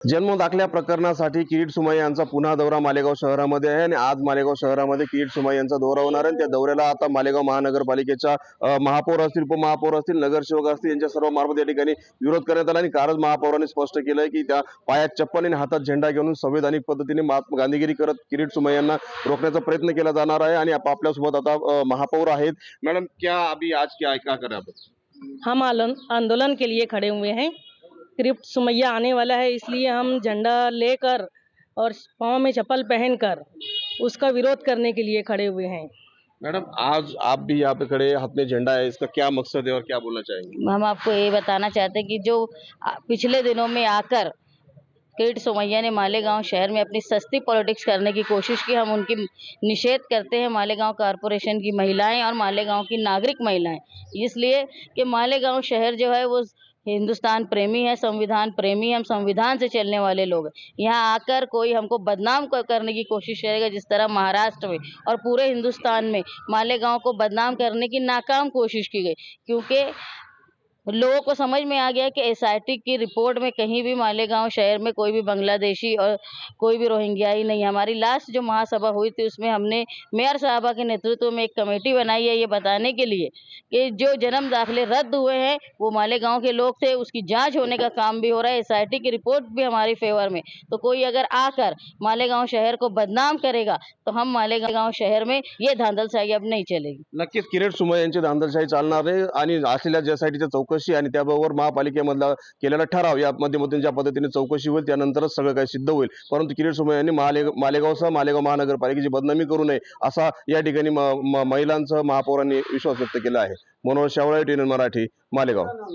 जन्म दाखल्या प्रकरणासाठी किरीट सोमय्या यांचा पुन्हा दौरा मालेगाव शहरामध्ये आहे आणि आज मालेगाव शहरामध्ये किरीट सोमय्या यांचा दौरा होणार आहे। त्या दौऱ्याला आता मालेगाव महानगरपालिकेच्या महापौर असतील, उपमहापौर असतील, नगरसेवक असतील यांच्या सर्व मार्फत या ठिकाणी विरोध करण्यात आला आणि कालच महापौरांनी स्पष्ट केलंय की त्या पायात चप्पल आणि हातात झेंडा घेऊन संवैधानिक पद्धतीने गांधीगिरी करत किरीट सोमय्या यांना रोखण्याचा प्रयत्न केला जाणार आहे। आणि आपल्यासोबत आता महापौर आहेत। मॅडम, क्या अभी आज क्या कर आप? हम आंदोलन के लिए खड़े हुए हैं। किरीट सोमय्या आने वाला है, इसलिए हम झंडा लेकर और पाँव में चप्पल पहनकर उसका विरोध करने के लिए खड़े हुए हैं। मैडम, आज आप भी यहाँ पे खड़े, हाथ में झंडा है, इसका क्या मकसद है और क्या बोलना चाहेंगे? हम आपको ये बताना चाहते हैं कि जो पिछले दिनों में आकर किरीट सोमय्या ने मालेगांव शहर में अपनी सस्ती पॉलिटिक्स करने की कोशिश की, हम उनकी निषेध करते हैं। मालेगांव कॉरपोरेशन की महिलाएं और मालेगांव की नागरिक महिलाएं, इसलिए कि मालेगांव शहर जो है वो हिंदुस्तान प्रेमी है, संविधान प्रेमी, हम संविधान से चलने वाले लोग हैं। यहाँ आकर कोई हमको बदनाम करने की कोशिश करेगा, जिस तरह महाराष्ट्र में और पूरे हिंदुस्तान में मालेगांव को बदनाम करने की नाकाम कोशिश की गई, क्योंकि लोगों को समझ में आ गया कि एसआईटी की रिपोर्ट में कहीं भी मालेगांव शहर में कोई भी बांग्लादेशी और कोई भी रोहिंग्याई नहीं है। हमारी लास्ट जो महासभा हुई थी उसमें हमने मेयर साहबा के नेतृत्व में एक कमेटी बनाई है, ये बताने के लिए कि जो जन्म दाखिले रद्द हुए हैं वो मालेगांव के लोग थे, उसकी जांच होने का काम भी हो रहा है। एसआईटी की रिपोर्ट भी हमारी फेवर में। तो कोई अगर आकर मालेगांव शहर को बदनाम करेगा तो हम मालेगांव शहर में ये धांदलशाही अब नहीं चलेगी। नक्कीच किरीट सोमय्या यांची धांदलशाही चालणार आहे आणि असलेल्या एसआयटीच्या चौकशी आणि त्याबरोबर महापालिकेमधला केलेला ठराव या माध्यमातून ज्या पद्धतीने चौकशी होईल त्यानंतरच सगळं काही सिद्ध होईल। परंतु किरीट सोमय्या यांनी मालेगावसह मालेगाव महानगरपालिकेची बदनामी करू नये असा या ठिकाणी महिलांसह महापौरांनी विश्वास व्यक्त केला आहे। मनोज शेवाळे, TNN मराठी, मालेगाव।